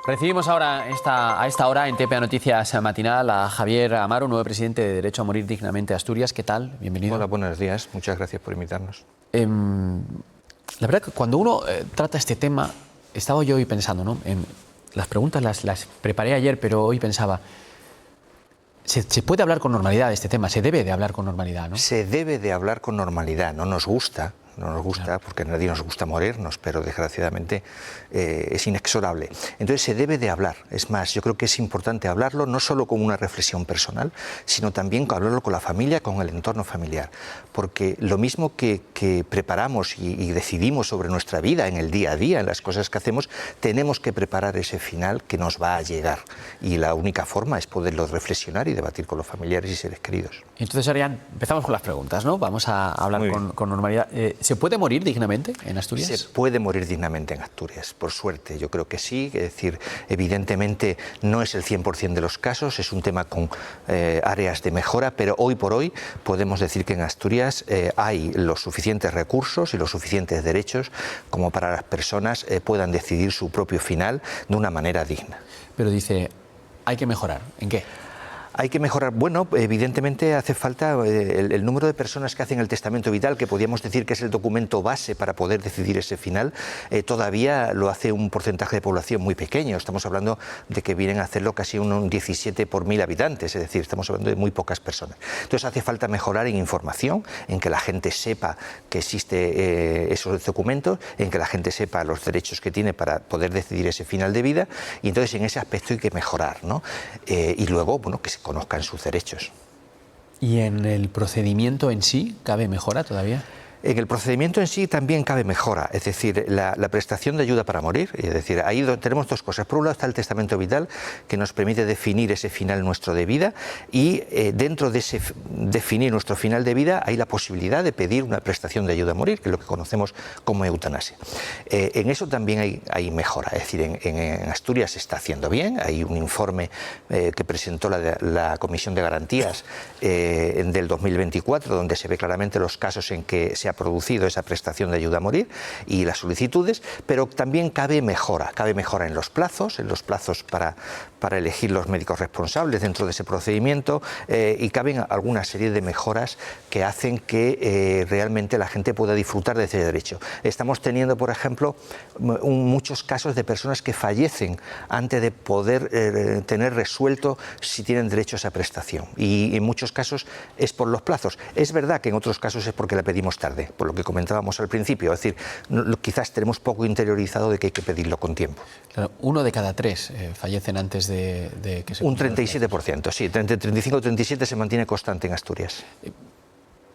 Recibimos ahora a esta hora en TPA Noticias Matinal a Javier Amaro, nuevo presidente de Derecho a Morir Dignamente Asturias. ¿Qué tal? Bienvenido. Hola, buenos días. Muchas gracias por invitarnos. La verdad que cuando uno trata este tema, estaba yo hoy pensando, ¿no? Las preguntas las preparé ayer, pero hoy pensaba, ¿se puede hablar con normalidad de este tema? ¿Se debe de hablar con normalidad, no? Se debe de hablar con normalidad. No nos gusta, claro, porque a nadie nos gusta morirnos, pero desgraciadamente es inexorable. Entonces se debe de hablar. Es más, yo creo que es importante hablarlo no solo como una reflexión personal, sino también hablarlo con la familia, con el entorno familiar. Porque lo mismo que preparamos y decidimos sobre nuestra vida en el día a día, en las cosas que hacemos, tenemos que preparar ese final que nos va a llegar. Y la única forma es poderlo reflexionar y debatir con los familiares y seres queridos. Entonces, Arián, empezamos con las preguntas, ¿no? Vamos a hablar con normalidad. ¿Se puede morir dignamente en Asturias? Se puede morir dignamente en Asturias, por suerte, yo creo que sí. Es decir, evidentemente no es el 100% de los casos, es un tema con áreas de mejora, pero hoy por hoy podemos decir que en Asturias hay los suficientes recursos y los suficientes derechos como para las personas puedan decidir su propio final de una manera digna. Pero dice, hay que mejorar. ¿En qué? Hay que mejorar. Bueno, evidentemente hace falta el número de personas que hacen el testamento vital, que podríamos decir que es el documento base para poder decidir ese final, todavía lo hace un porcentaje de población muy pequeño. Estamos hablando de que vienen a hacerlo casi un 17 por 1000 habitantes, es decir, estamos hablando de muy pocas personas. Entonces hace falta mejorar en información, en que la gente sepa que existe esos documentos, en que la gente sepa los derechos que tiene para poder decidir ese final de vida, y entonces en ese aspecto hay que mejorar, ¿no? Y luego, bueno, que se conozcan sus derechos. ¿Y en el procedimiento en sí cabe mejora todavía? En el procedimiento en sí también cabe mejora, es decir, la prestación de ayuda para morir, es decir, ahí tenemos dos cosas. Por un lado está el testamento vital, que nos permite definir ese final nuestro de vida, y dentro de ese definir nuestro final de vida hay la posibilidad de pedir una prestación de ayuda a morir, que es lo que conocemos como eutanasia. En eso también hay mejora, es decir, en Asturias se está haciendo bien. Hay un informe que presentó la Comisión de Garantías del 2024, donde se ve claramente los casos en que se ha producido esa prestación de ayuda a morir y las solicitudes, pero también cabe mejora en los plazos para elegir los médicos responsables dentro de ese procedimiento, y caben alguna serie de mejoras que hacen que realmente la gente pueda disfrutar de ese derecho. Estamos teniendo, por ejemplo, muchos casos de personas que fallecen antes de poder tener resuelto si tienen derecho a esa prestación, y en muchos casos es por los plazos. Es verdad que en otros casos es porque la pedimos tarde, por lo que comentábamos al principio, es decir, quizás tenemos poco interiorizado de que hay que pedirlo con tiempo. Claro, 1 de cada 3 fallecen antes de que se... Un 37%, sí, entre 35 y 37 se mantiene constante en Asturias.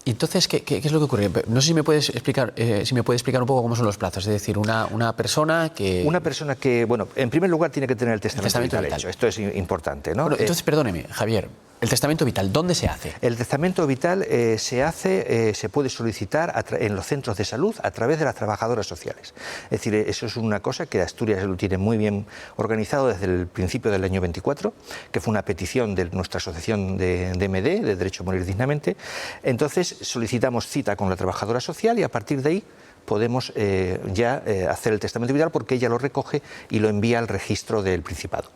Entonces, ¿qué es lo que ocurre? No sé si me puedes explicar, un poco cómo son los plazos. Es decir, una persona que... Una persona que, bueno, en primer lugar tiene que tener el testamento vital hecho. Esto es importante, ¿no? Bueno, entonces, perdóneme, Javier, ¿el testamento vital dónde se hace? El testamento vital se puede solicitar en los centros de salud a través de las trabajadoras sociales. Es decir, eso es una cosa que Asturias lo tiene muy bien organizado desde el principio del año 24, que fue una petición de nuestra asociación de DMD, de Derecho a Morir Dignamente. Entonces solicitamos cita con la trabajadora social y a partir de ahí podemos hacer el testamento vital, porque ella lo recoge y lo envía al registro del Principado.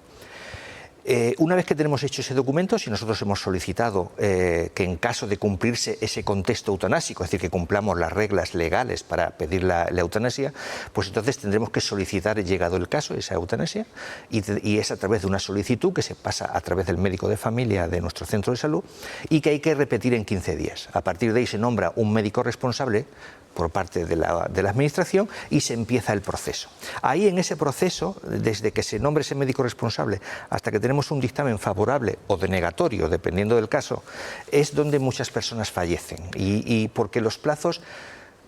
Una vez que tenemos hecho ese documento, si nosotros hemos solicitado que en caso de cumplirse ese contexto eutanásico, es decir, que cumplamos las reglas legales para pedir la eutanasia, pues entonces tendremos que solicitar, llegado el caso, esa eutanasia, y es a través de una solicitud que se pasa a través del médico de familia de nuestro centro de salud y que hay que repetir en 15 días. A partir de ahí se nombra un médico responsable por parte de la Administración y se empieza el proceso. Ahí, en ese proceso, desde que se nombre ese médico responsable hasta que tenemos un dictamen favorable o denegatorio, dependiendo del caso, es donde muchas personas fallecen, y porque los plazos...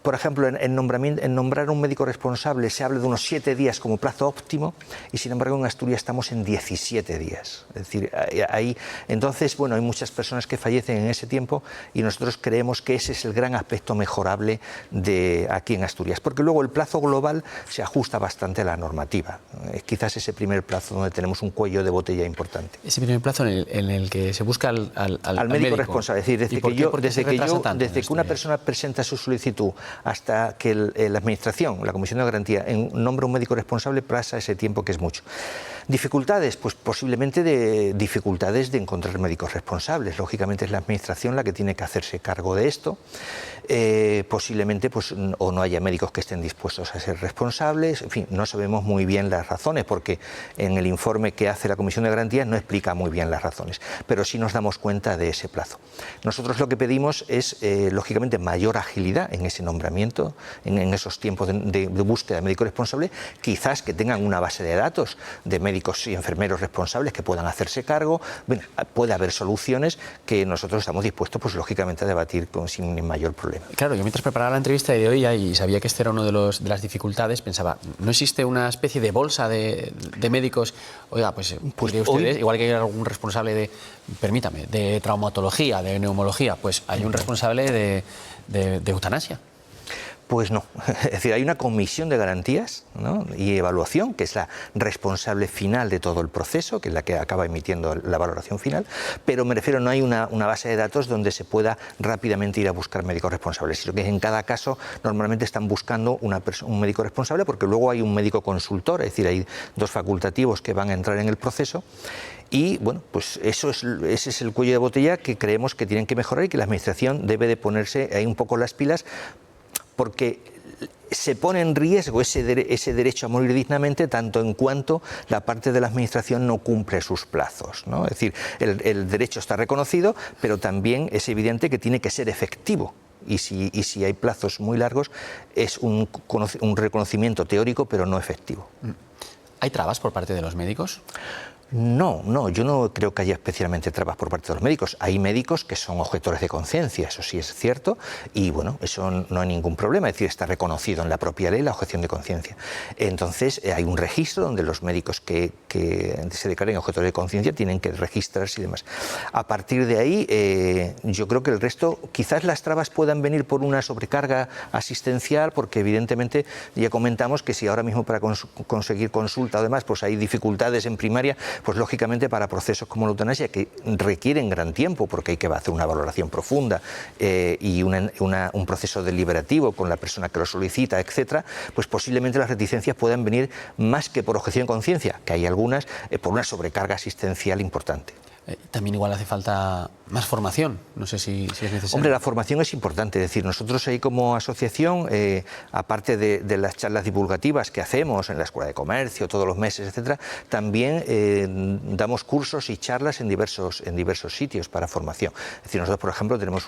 Por ejemplo, en nombrar un médico responsable se habla de unos 7 días como plazo óptimo, y sin embargo en Asturias estamos en 17 días. Es decir, ahí, entonces, bueno, hay muchas personas que fallecen en ese tiempo, y nosotros creemos que ese es el gran aspecto mejorable de aquí en Asturias, porque luego el plazo global se ajusta bastante a la normativa. Quizás ese primer plazo donde tenemos un cuello de botella importante. Ese primer plazo en el que se busca al médico responsable. Es decir, desde que una persona presenta su solicitud hasta que la Administración, la Comisión de Garantía, nombra un médico responsable, pasa ese tiempo, que es mucho. ¿Dificultades? Pues posiblemente de dificultades de encontrar médicos responsables. Lógicamente es la Administración la que tiene que hacerse cargo de esto. Posiblemente pues, o no haya médicos que estén dispuestos a ser responsables. En fin, no sabemos muy bien las razones, porque en el informe que hace la Comisión de Garantías no explica muy bien las razones, pero sí nos damos cuenta de ese plazo. Nosotros lo que pedimos es, lógicamente, mayor agilidad en ese nombramiento, en esos tiempos de búsqueda de médico responsable, quizás que tengan una base de datos de médicos y enfermeros responsables que puedan hacerse cargo. Bueno, puede haber soluciones que nosotros estamos dispuestos, pues lógicamente, a debatir sin mayor problema. Claro, yo mientras preparaba la entrevista de hoy y sabía que este era uno de las dificultades, pensaba, ¿no existe una especie de bolsa de médicos? Oiga, pues ustedes, hoy, igual que hay algún responsable de, permítame, de traumatología, de neumología, pues hay un responsable de eutanasia. Pues no, es decir, hay una comisión de garantías, ¿no?, y evaluación, que es la responsable final de todo el proceso, que es la que acaba emitiendo la valoración final, pero me refiero, no hay una base de datos donde se pueda rápidamente ir a buscar médicos responsables, sino que en cada caso normalmente están buscando un médico responsable, porque luego hay un médico consultor, es decir, hay dos facultativos que van a entrar en el proceso. Y bueno, pues ese es el cuello de botella que creemos que tienen que mejorar y que la Administración debe de ponerse ahí un poco las pilas, porque se pone en riesgo ese derecho a morir dignamente tanto en cuanto la parte de la Administración no cumple sus plazos, ¿no? Es decir, el derecho está reconocido, pero también es evidente que tiene que ser efectivo. Y si hay plazos muy largos, es un reconocimiento teórico, pero no efectivo. ¿Hay trabas por parte de los médicos? No, yo no creo que haya especialmente trabas por parte de los médicos. Hay médicos que son objetores de conciencia, eso sí es cierto, y bueno, eso no hay ningún problema, es decir, está reconocido en la propia ley la objeción de conciencia. Entonces, hay un registro donde los médicos que se declaren objetores de conciencia tienen que registrarse y demás. A partir de ahí, yo creo que el resto, quizás las trabas puedan venir por una sobrecarga asistencial, porque evidentemente ya comentamos que si ahora mismo para conseguir consulta o demás, pues hay dificultades en primaria, pues lógicamente para procesos como la eutanasia, que requieren gran tiempo porque hay que hacer una valoración profunda y un proceso deliberativo con la persona que lo solicita, etcétera, pues posiblemente las reticencias puedan venir más que por objeción de conciencia, que hay algunas, por una sobrecarga asistencial importante. También igual hace falta más formación, no sé si es necesario. Hombre, la formación es importante, es decir, nosotros ahí como asociación, aparte de las charlas divulgativas que hacemos en la Escuela de Comercio, todos los meses, etcétera, también damos cursos y charlas en diversos sitios para formación. Es decir, nosotros, por ejemplo, tenemos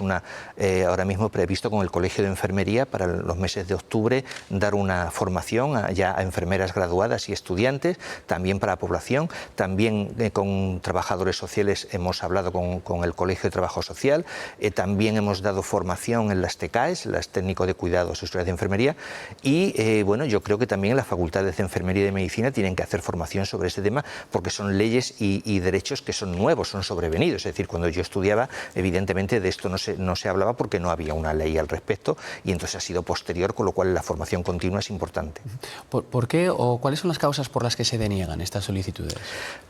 ahora mismo previsto con el Colegio de Enfermería para los meses de octubre dar una formación ya a enfermeras graduadas y estudiantes, también para la población, también con trabajadores sociales hemos hablado con el Colegio de Trabajo Social, también hemos dado formación en las TECAES, las técnicos de cuidados y de enfermería, y bueno, yo creo que también las facultades de enfermería y de medicina tienen que hacer formación sobre este tema, porque son leyes y derechos que son nuevos, son sobrevenidos. Es decir, cuando yo estudiaba, evidentemente de esto no se hablaba porque no había una ley al respecto, y entonces ha sido posterior, con lo cual la formación continua es importante. ¿Por qué o cuáles son las causas por las que se deniegan estas solicitudes?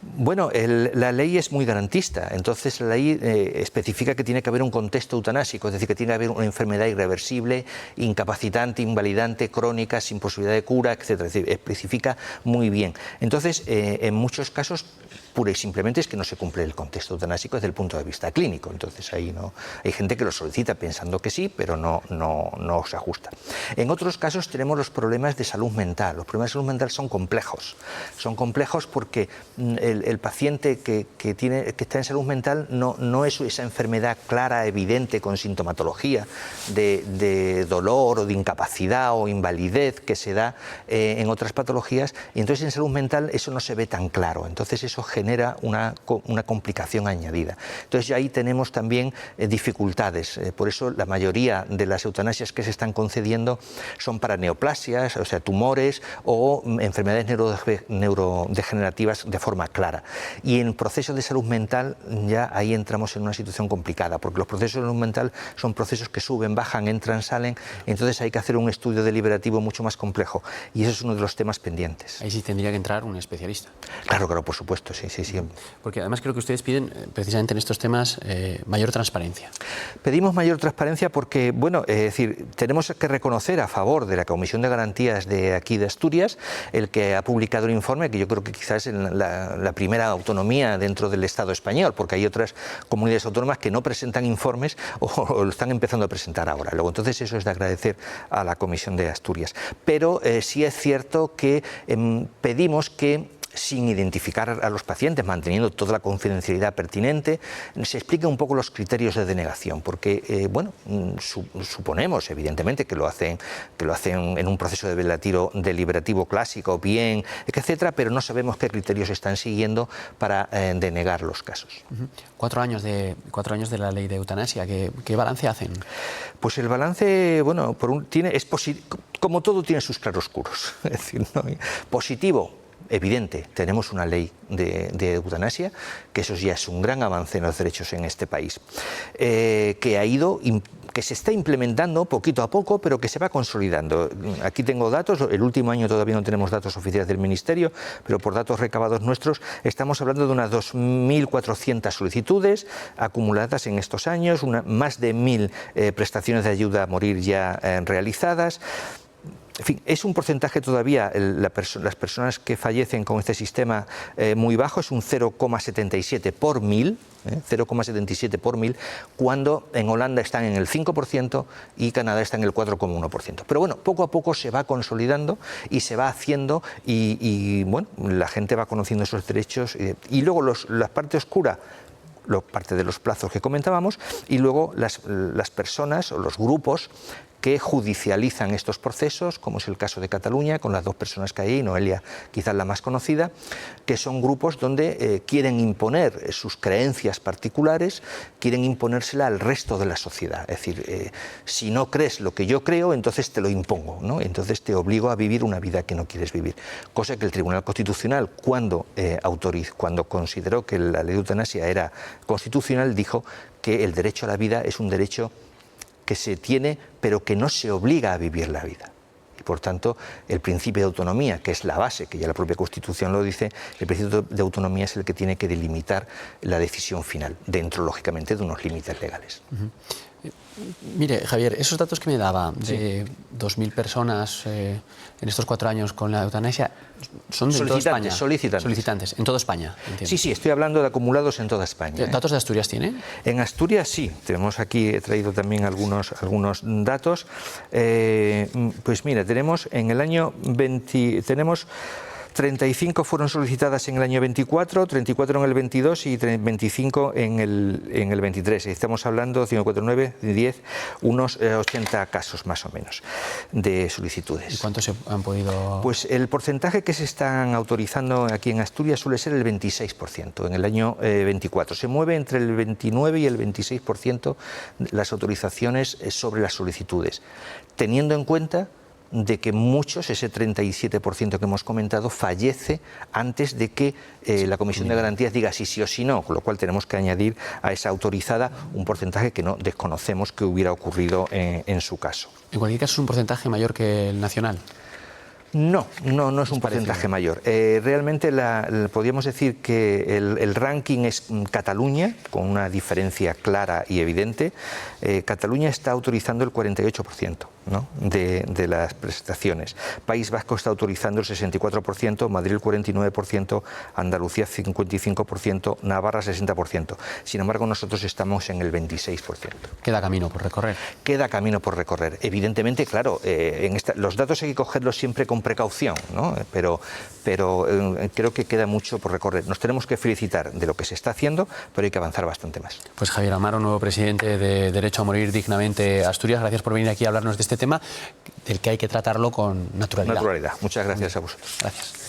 Bueno, la ley es muy garantista, entonces la ley especifica que tiene que haber un contexto eutanásico, es decir, que tiene que haber una enfermedad irreversible, incapacitante, invalidante, crónica, sin posibilidad de cura, etcétera. Es decir, especifica muy bien. Entonces, en muchos casos, pura y simplemente es que no se cumple el contexto eutanásico desde el punto de vista clínico. Entonces ahí no hay gente que lo solicita pensando que sí, pero no se ajusta. En otros casos tenemos los problemas de salud mental. Los problemas de salud mental son complejos. Son complejos porque el paciente que está en salud mental no es esa enfermedad clara, evidente, con sintomatología de dolor o de incapacidad o invalidez que se da en otras patologías, y entonces en salud mental eso no se ve tan claro. Entonces eso genera una complicación añadida. Entonces ya ahí tenemos también dificultades. Por eso la mayoría de las eutanasias que se están concediendo son para neoplasias, o sea, tumores o enfermedades neurodegenerativas de forma clara. Y en procesos de salud mental ya ahí entramos en una situación complicada, porque los procesos de salud mental son procesos que suben, bajan, entran, salen, entonces hay que hacer un estudio deliberativo mucho más complejo, y eso es uno de los temas pendientes. Ahí sí tendría que entrar un especialista. Claro, por supuesto, sí. sí, sí. Porque además creo que ustedes piden, precisamente en estos temas, mayor transparencia. Pedimos mayor transparencia porque, bueno, es decir, tenemos que reconocer a favor de la Comisión de Garantías de aquí de Asturias, el que ha publicado el informe, que yo creo que quizás es la primera autonomía dentro del Estado español, porque hay otras comunidades autónomas que no presentan informes o lo están empezando a presentar ahora. Luego, entonces, eso es de agradecer a la Comisión de Asturias. Pero sí es cierto que pedimos que, sin identificar a los pacientes, manteniendo toda la confidencialidad pertinente, se expliquen un poco los criterios de denegación, porque, bueno, suponemos, evidentemente, que lo hacen en un proceso deliberativo clásico, bien, etcétera, pero no sabemos qué criterios están siguiendo para denegar los casos. 4 años de la ley de eutanasia, ¿qué balance hacen? Pues el balance, bueno, como todo tiene sus claroscuros, es decir, ¿no? Positivo. Evidente, tenemos una ley de eutanasia, que eso ya es un gran avance en los derechos en este país, que se está implementando poquito a poco, pero que se va consolidando. Aquí tengo datos, el último año todavía no tenemos datos oficiales del Ministerio, pero por datos recabados nuestros estamos hablando de unas 2.400 solicitudes acumuladas en estos años, más de 1.000 prestaciones de ayuda a morir ya realizadas. En fin, es un porcentaje todavía, las personas que fallecen con este sistema muy bajo, es un 0,77 por 1.000, 0,77 por 1.000, cuando en Holanda están en el 5% y Canadá está en el 4,1%. Pero bueno, poco a poco se va consolidando y se va haciendo y bueno, la gente va conociendo esos derechos y luego la parte oscura, parte de los plazos que comentábamos, y luego las personas o los grupos que judicializan estos procesos, como es el caso de Cataluña, con las 2 personas que hay, Noelia quizás la más conocida, que son grupos donde quieren imponer sus creencias particulares, quieren imponérsela al resto de la sociedad. Es decir, si no crees lo que yo creo, entonces te lo impongo, ¿no? Entonces te obligo a vivir una vida que no quieres vivir. Cosa que el Tribunal Constitucional, cuando consideró que la ley de eutanasia era constitucional, dijo que el derecho a la vida es un derecho que se tiene, pero que no se obliga a vivir la vida. Y por tanto, el principio de autonomía, que es la base, que ya la propia Constitución lo dice, el principio de autonomía es el que tiene que delimitar la decisión final, dentro, lógicamente, de unos límites legales. Mire, Javier, esos datos que me daba de 2.000 personas en estos 4 años con la eutanasia son de toda España. Solicitantes, en toda España. Entiendo. Sí, estoy hablando de acumulados en toda España. ¿Datos de Asturias tiene? En Asturias sí, tenemos aquí, he traído también algunos datos. Pues mira, tenemos en el año 35 fueron solicitadas en el año 24, 34 en el 22 y 25 en el 23. Estamos hablando, 5, 4, 9, 10, unos 80 casos más o menos de solicitudes. ¿Y cuántos se han podido...? Pues el porcentaje que se están autorizando aquí en Asturias suele ser el 26% en el año 24. Se mueve entre el 29 y el 26% las autorizaciones sobre las solicitudes, teniendo en cuenta de que muchos, ese 37% que hemos comentado, fallece antes de que la Comisión de Garantías diga sí o sí no, con lo cual tenemos que añadir a esa autorizada un porcentaje que no desconocemos que hubiera ocurrido en su caso. En cualquier caso, ¿es un porcentaje mayor que el nacional? No es un porcentaje mayor. Realmente podríamos decir que el ranking es Cataluña, con una diferencia clara y evidente. Cataluña está autorizando el 48%, ¿no?, de las prestaciones. País Vasco está autorizando el 64%, Madrid el 49%, Andalucía 55%, Navarra 60%. Sin embargo, nosotros estamos en el 26%. Queda camino por recorrer. Queda camino por recorrer. Evidentemente, claro, los datos hay que cogerlos siempre con precaución, ¿no? Pero creo que queda mucho por recorrer. Nos tenemos que felicitar de lo que se está haciendo, pero hay que avanzar bastante más. Pues Javier Amaro, nuevo presidente de Derecho a Morir Dignamente Asturias, gracias por venir aquí a hablarnos de este tema, del que hay que tratarlo con naturalidad. Muchas gracias a vosotros. Gracias.